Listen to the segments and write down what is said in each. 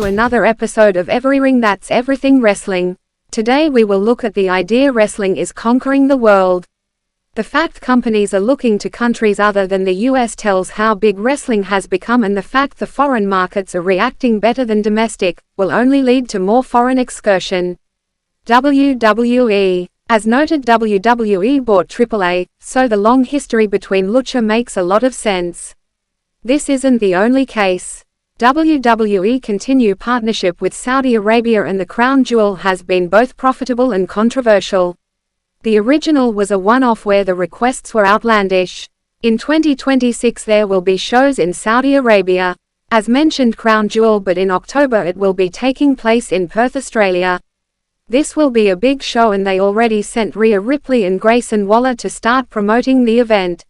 to another episode of EveryRing That's Everything Wrestling. Today we will look at the idea wrestling is conquering the world. The fact companies are looking to countries other than the US tells how big wrestling has become, and the fact the foreign markets are reacting better than domestic will only lead to more foreign excursion. WWE. As noted, WWE bought AAA, so the long history between lucha makes a lot of sense. This isn't the only case. WWE continue partnership with Saudi Arabia, and the crown jewel has been both profitable and controversial. The original was a one-off where the requests were outlandish. In 2026 there will be shows in Saudi Arabia. As mentioned, crown jewel, but in October it will be taking place in Perth, Australia. This will be a big show, and they already sent Rhea Ripley and Grayson Waller to start promoting the event.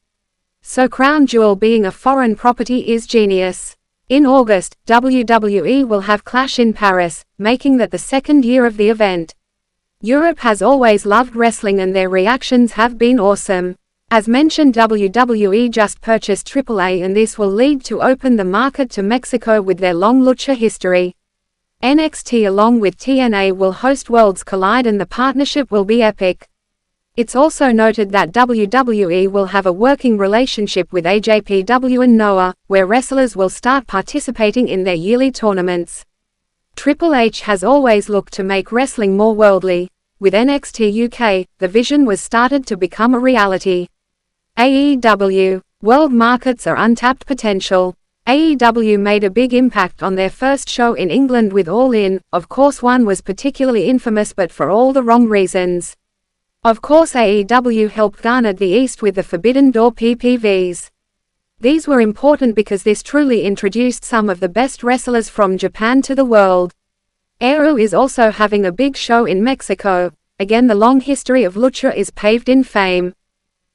So crown jewel being a foreign property is genius. In August, WWE will have Clash in Paris, making that the second year of the event. Europe has always loved wrestling and their reactions have been awesome. As mentioned, WWE just purchased AAA, and this will lead to open the market to Mexico with their long lucha history. NXT along with TNA will host Worlds Collide, and the partnership will be epic. It's also noted that WWE will have a working relationship with NJPW and Noah, where wrestlers will start participating in their yearly tournaments. Triple H has always looked to make wrestling more worldly. With NXT UK, the vision was started to become a reality. AEW. World markets are untapped potential. AEW made a big impact on their first show in England with All In. Of course, one was particularly infamous, but for all the wrong reasons. Of course, AEW helped garner the East with the Forbidden Door PPVs. These were important because this truly introduced some of the best wrestlers from Japan to the world. Eru is also having a big show in Mexico. Again, the long history of lucha is paved in fame.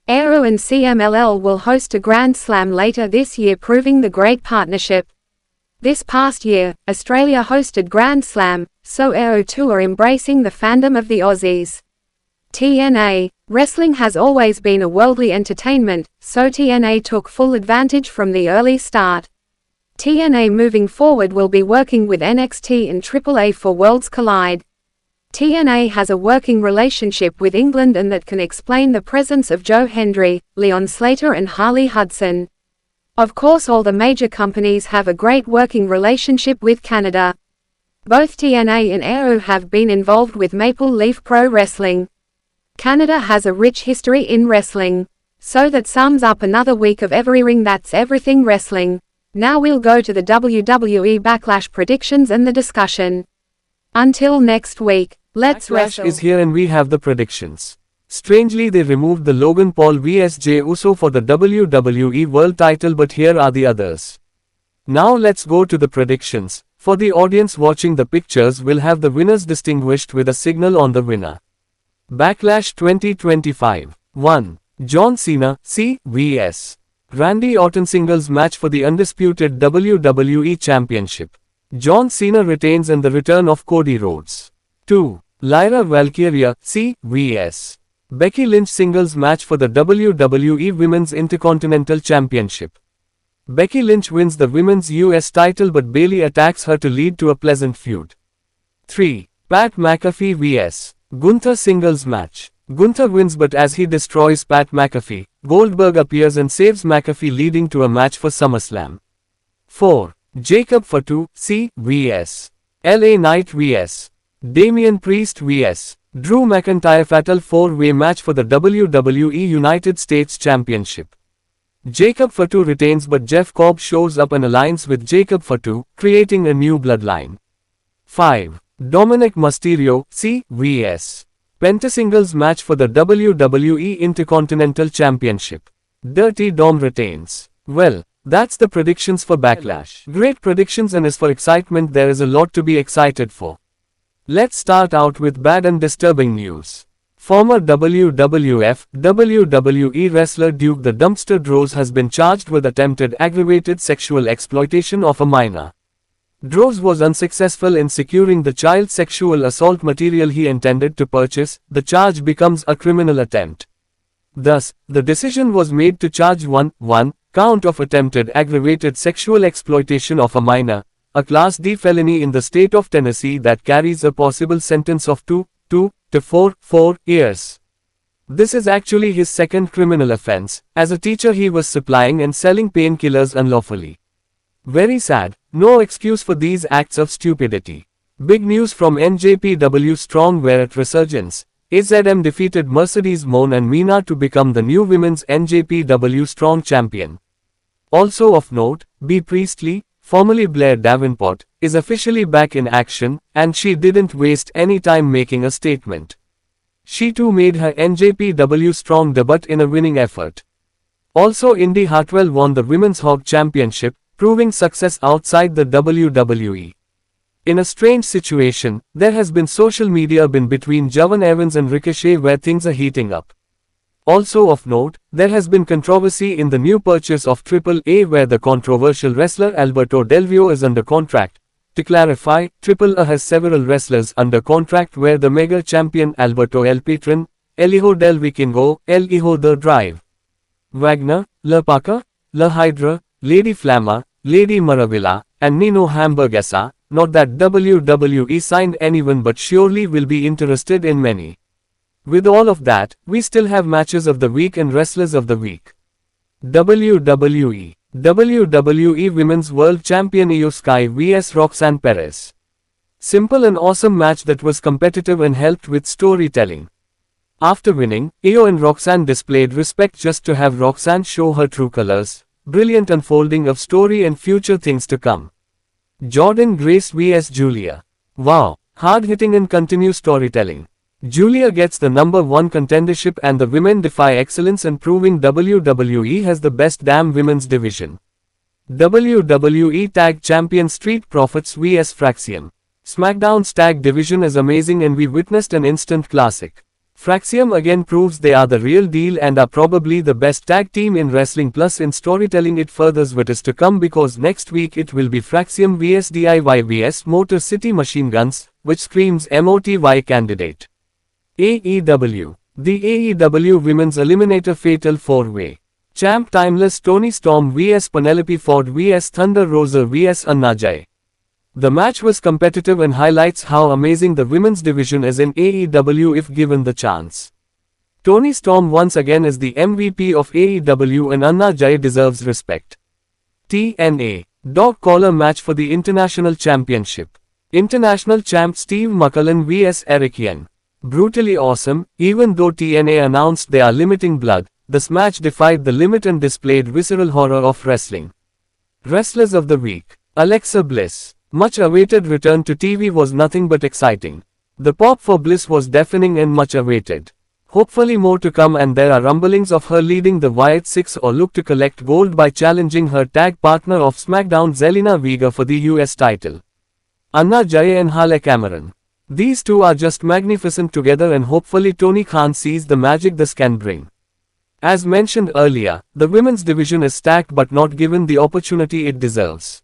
Eru and CMLL will host a Grand Slam later this year, proving the great partnership. This past year, Australia hosted Grand Slam, so Eru too are embracing the fandom of the Aussies. TNA. Wrestling has always been a worldly entertainment, so TNA took full advantage from the early start. TNA moving forward will be working with NXT and AAA for Worlds Collide. TNA has a working relationship with England, and that can explain the presence of Joe Hendry, Leon Slater and Harley Hudson. Of course, all the major companies have a great working relationship with Canada. Both TNA and Eru have been involved with Maple Leaf Pro Wrestling. Canada has a rich history in wrestling. So that sums up another week of EveryRing That's Everything Wrestling. Now we'll go to the WWE Backlash predictions and the discussion. Until next week, let's wrestle. Backlash is here and we have the predictions. Strangely, they removed the Logan Paul vs Jey Uso for the WWE World title, but here are the others. Now let's go to the predictions. For the audience watching, the pictures will have the winners distinguished with a signal on the winner. Backlash 2025. 1. John Cena, C. vs. Randy Orton singles match for the undisputed WWE Championship. John Cena retains, and the return of Cody Rhodes. 2. Lyra Valkyria, C. vs. Becky Lynch singles match for the WWE Women's Intercontinental Championship. Becky Lynch wins the Women's US title, but Bayley attacks her to lead to a pleasant feud. 3. Pat McAfee vs. Gunther singles match. Gunther wins, but as he destroys Pat McAfee, Goldberg appears and saves McAfee, leading to a match for SummerSlam. 4. Jacob Fatu, C. vs. LA Knight vs. Damian Priest vs. Drew McIntyre fatal 4-way match for the WWE United States Championship. Jacob Fatu retains, but Jeff Cobb shows up and aligns with Jacob Fatu, creating a new bloodline. 5. Dominic Mysterio, C. vs. Penta singles match for the WWE Intercontinental Championship. Dirty Dom retains. Well, that's the predictions for Backlash. Great predictions, and as for excitement, there is a lot to be excited for. Let's start out with bad and disturbing news. Former WWF, WWE wrestler Duke the Dumpster Droz has been charged with attempted aggravated sexual exploitation of a minor. Droz was unsuccessful in securing the child sexual assault material he intended to purchase. The charge becomes a criminal attempt. Thus, the decision was made to charge one count of attempted aggravated sexual exploitation of a minor, a Class D felony in the state of Tennessee that carries a possible sentence of 2 to 4 years. This is actually his second criminal offense. As a teacher he was supplying and selling painkillers unlawfully. Very sad, no excuse for these acts of stupidity. Big news from NJPW Strong where at Resurgence, AZM defeated Mercedes Mone and Mina to become the new women's NJPW Strong champion. Also of note, B. Priestley, formerly Blair Davenport, is officially back in action, and she didn't waste any time making a statement. She too made her NJPW Strong debut in a winning effort. Also Indy Hartwell won the Women's Hog Championship, proving success outside the WWE. In a strange situation, there has been social media between Javon Evans and Ricochet where things are heating up. Also of note, there has been controversy in the new purchase of AAA where the controversial wrestler Alberto Del Rio is under contract. To clarify, AAA has several wrestlers under contract where the mega champion Alberto El Patron, El Hijo del Vikingo, El Hijo de Drive, Wagner, La Paca, La Hydra, Lady Flamma, Lady Maravilla, and Nino Hamburguesa. Not that WWE signed anyone but surely will be interested in many. With all of that, we still have matches of the week and wrestlers of the week. WWE Women's World Champion Io Sky vs Roxanne Perez. Simple and awesome match that was competitive and helped with storytelling. After winning, Io and Roxanne displayed respect just to have Roxanne show her true colors. Brilliant unfolding of story and future things to come. Jordan Grace vs Julia. Wow, hard-hitting and continuous storytelling. Julia gets the #1 contendership and the women defy excellence and proving WWE has the best damn women's division. WWE Tag Champion Street Profits vs Fraxiom. SmackDown's tag division is amazing and we witnessed an instant classic. Fraxiom again proves they are the real deal and are probably the best tag team in wrestling, plus in storytelling it furthers what is to come because next week it will be Fraxiom vs DIY vs Motor City Machine Guns, which screams MOTY candidate. AEW. The AEW Women's Eliminator Fatal 4-Way. Champ Timeless Toni Storm vs Penelope Ford vs Thunder Rosa vs Anna Jay. The match was competitive and highlights how amazing the women's division is in AEW if given the chance. Toni Storm once again is the MVP of AEW and Anna Jay deserves respect. TNA. Dog collar match for the International Championship. International champ Steve Maclin vs Eric Young. Brutally awesome. Even though TNA announced they are limiting blood, this match defied the limit and displayed visceral horror of wrestling. Wrestlers of the Week. Alexa Bliss. Much awaited return to TV was nothing but exciting. The pop for Bliss was deafening and much awaited. Hopefully more to come, and there are rumblings of her leading the Wyatt Six or look to collect gold by challenging her tag partner of SmackDown Zelina Vega for the US title. Anna Jay and Harley Cameron. These two are just magnificent together and hopefully Tony Khan sees the magic this can bring. As mentioned earlier, the women's division is stacked but not given the opportunity it deserves.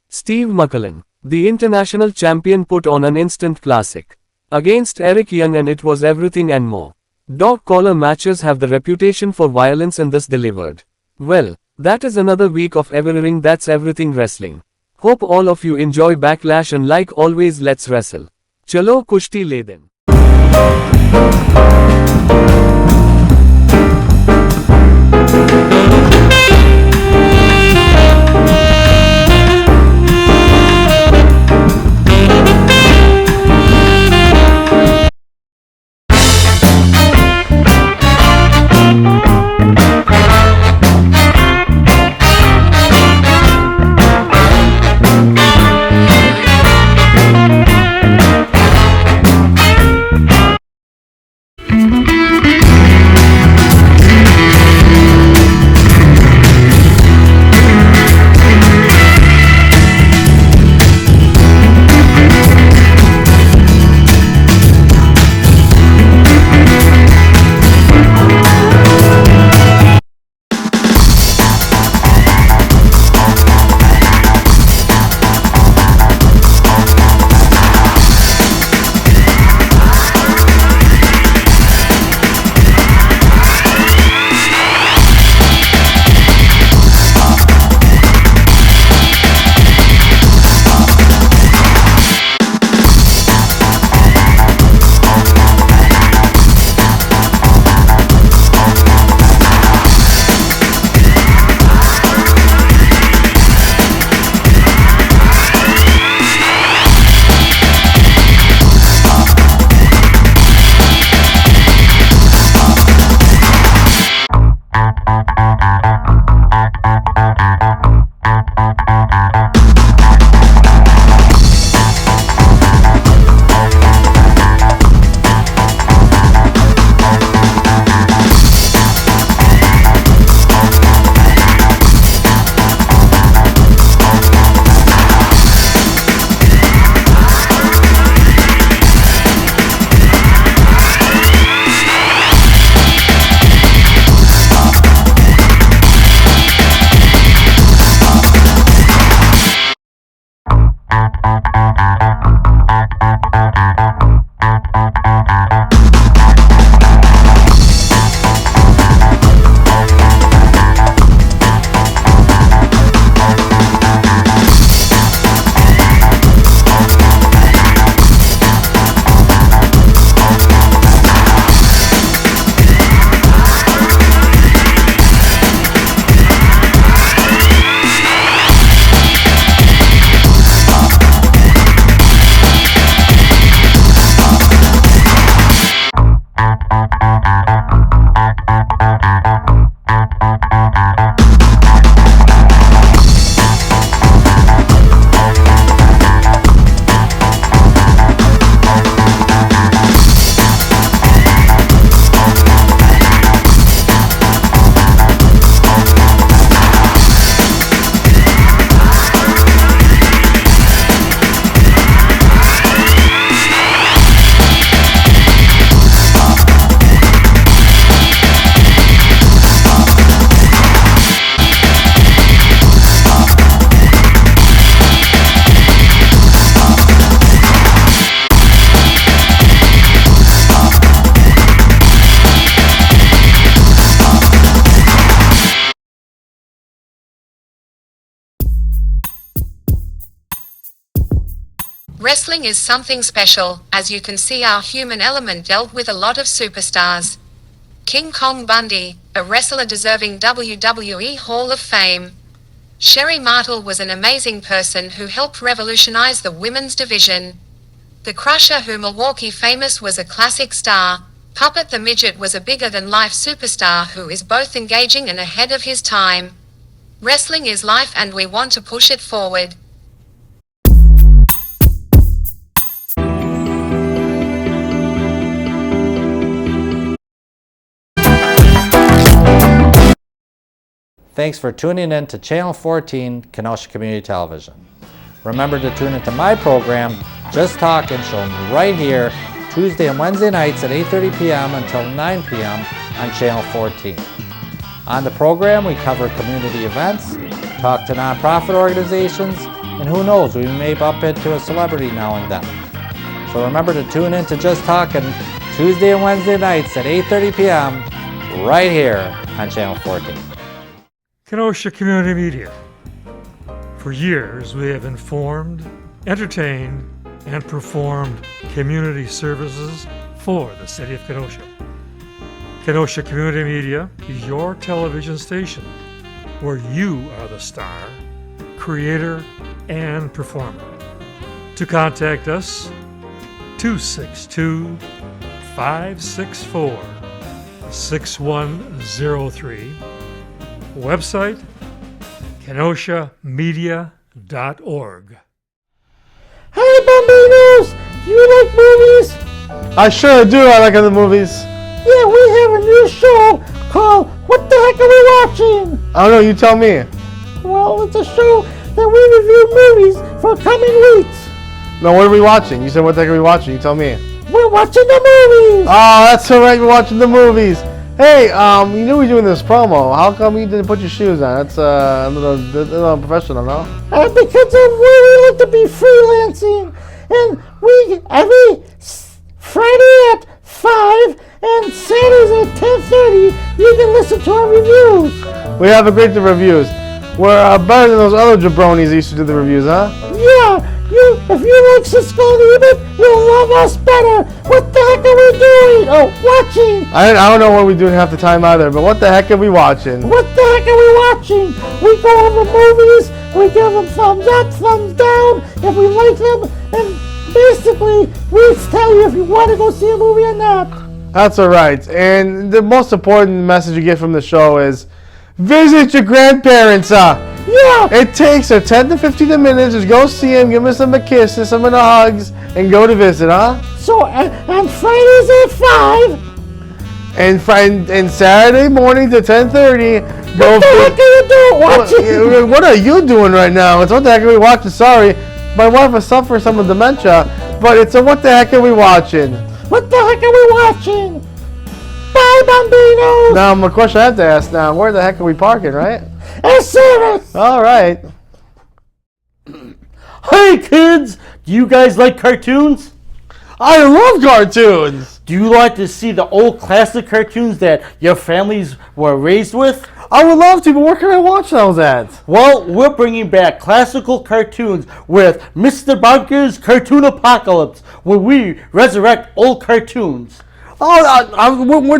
Steve Maclin, the international champion, put on an instant classic against Eric Young and it was everything and more. Dog collar matches have the reputation for violence and this delivered. Well, that is another week of EveryRing That's Everything Wrestling. Hope all of you enjoy Backlash and like always let's wrestle. Chalo kushti le den. Wrestling is something special. As you can see, our human element dealt with a lot of superstars. King Kong Bundy, a wrestler deserving WWE Hall of Fame. Sherry Martel was an amazing person who helped revolutionize the women's division. The Crusher, who Milwaukee famous, was a classic star. Puppet the Midget was a bigger-than-life superstar who is both engaging and ahead of his time. Wrestling is life and we want to push it forward. Thanks for tuning in to Channel 14, Kenosha Community Television. Remember to tune into my program, Just Talkin', shown right here, Tuesday and Wednesday nights at 8:30 p.m. until 9 p.m. on Channel 14. On the program, we cover community events, talk to nonprofit organizations, and who knows, we may bump into a celebrity now and then. So remember to tune in to Just Talkin' Tuesday and Wednesday nights at 8:30 p.m. right here on Channel 14. Kenosha Community Media. For years, we have informed, entertained, and performed community services for the city of Kenosha. Kenosha Community Media is your television station where you are the star, creator, and performer. To contact us, 262-564-6103. Website, kenoshamedia.org. Hey, Bambinos! Do you like movies? I sure do. I like the movies. Yeah, we have a new show called What the Heck Are We Watching? I don't know. You tell me. Well, it's a show that we review movies for coming weeks. No, what are we watching? You said what the heck are we watching? You tell me. We're watching the movies. Oh, that's all right. We're watching the movies. Hey, you knew we were doing this promo. How come you didn't put your shoes on? That's a little unprofessional, no? Because we like to be freelancing. And we, every Friday at 5 and Saturdays at 10:30, you can listen to our reviews. We have a great reviews. We're better than those other jabronis that used to do the reviews, huh? Yeah, if you like Cisco and Ebert, you'll love us better. What the heck are we doing? Oh, watching. I don't know what we're doing half the time either, but what the heck are we watching? What the heck are we watching? We go over movies, we give them thumbs up, thumbs down, if we like them, and basically, we tell you if you want to go see a movie or not. That's all right. And the most important message you get from the show is visit your grandparents. Yeah. It takes 10 to 15 minutes. Just go see them, give them a kiss and some of the hugs, and go to visit, huh? So on Fridays at 5. And Saturday morning to 10:30. What the heck are you doing watching? What are you doing right now? It's what the heck are we watching? Sorry, my wife has suffered some of dementia, but it's a what the heck are we watching? What the heck are we watching? Bye, Bambinos. Now, my question I have to ask now: where the heck are we parking, right? Service. All right. Hey kids, do you guys like cartoons? I love cartoons. Do you like to see the old classic cartoons that your families were raised with? I would love to, but where can I watch those at? Well, we're bringing back classical cartoons with Mr. Bunker's Cartoon Apocalypse, where we resurrect old cartoons. Oh,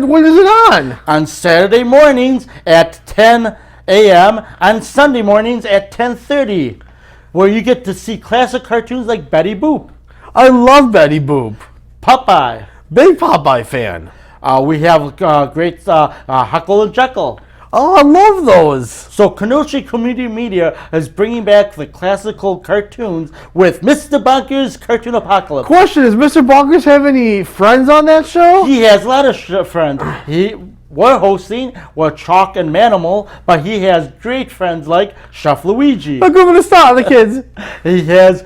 when is it on? On Saturday mornings at 10 a.m. on Sunday mornings at 10:30, where you get to see classic cartoons like Betty Boop, I love Betty Boop. Popeye. Big Popeye fan. We have great Huckle and Jekyll. Oh, I love those. So Kenosha Community Media is bringing back the classical cartoons with Mr. Bunker's Cartoon Apocalypse. Question, does Mr. Bonkers have any friends on that show? He has a lot of friends. We're hosting with Chalk and Manimal, but he has great friends like Chef Luigi. Look over the start, the kids. He has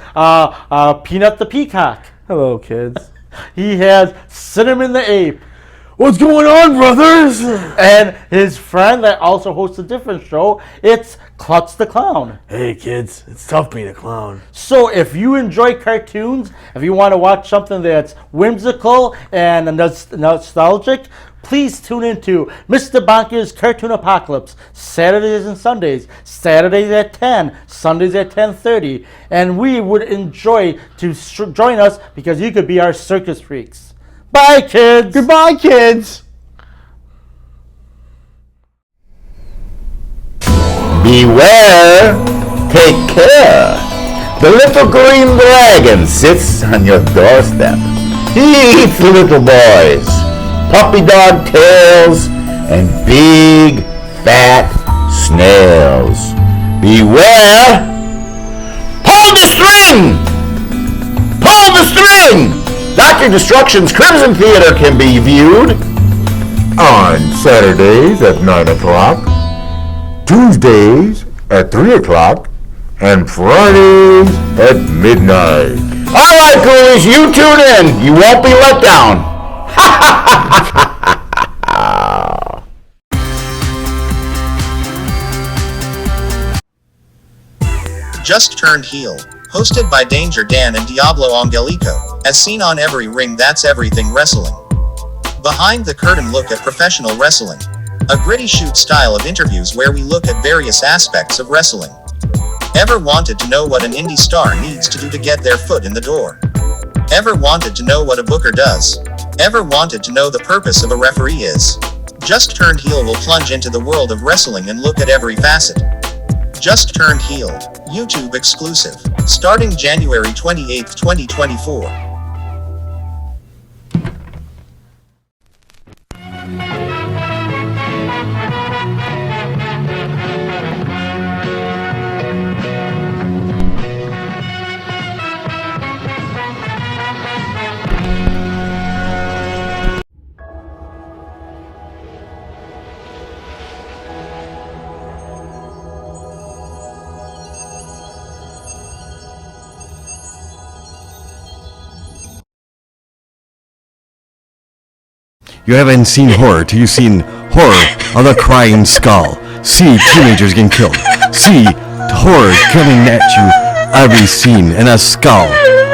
Peanut the Peacock. Hello, kids. He has Cinnamon the Ape. What's going on, brothers? And his friend that also hosts a different show, it's Klutz the Clown. Hey, kids, it's tough being a clown. So if you enjoy cartoons, if you want to watch something that's whimsical and nostalgic, please tune into Mr. Bonker's Cartoon Apocalypse, Saturdays and Sundays, Saturdays at 10, Sundays at 10:30. And we would enjoy to join us because you could be our circus freaks. Bye, kids. Goodbye, kids. Beware, take care. The little green dragon sits on your doorstep. He eats little boys, puppy dog tails, and big, fat snails. Beware. Pull the string! Pull the string! Dr. Destruction's Crimson Theater can be viewed on Saturdays at 9 o'clock, Tuesdays at 3 o'clock, and Fridays at midnight. All right, ghoulies, you tune in. You won't be let down. Just Turned Heel, hosted by Danger Dan and Diablo Angelico, as seen on Every Ring That's Everything Wrestling. Behind the curtain look at professional wrestling. A gritty shoot style of interviews where we look at various aspects of wrestling. Ever wanted to know what an indie star needs to do to get their foot in the door? Ever wanted to know what a booker does? Ever wanted to know the purpose of a referee is? Just Turned Heel will plunge into the world of wrestling and look at every facet. Just Turned Heel, YouTube exclusive, starting January 28, 2024. You haven't seen horror till you've seen horror of the crying skull. See teenagers getting killed. See horror coming at you every scene and a skull.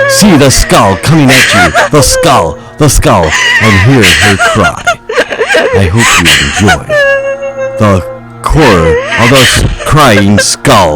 See the skull coming at you. The skull, and hear her cry. I hope you enjoy the horror of the crying skull.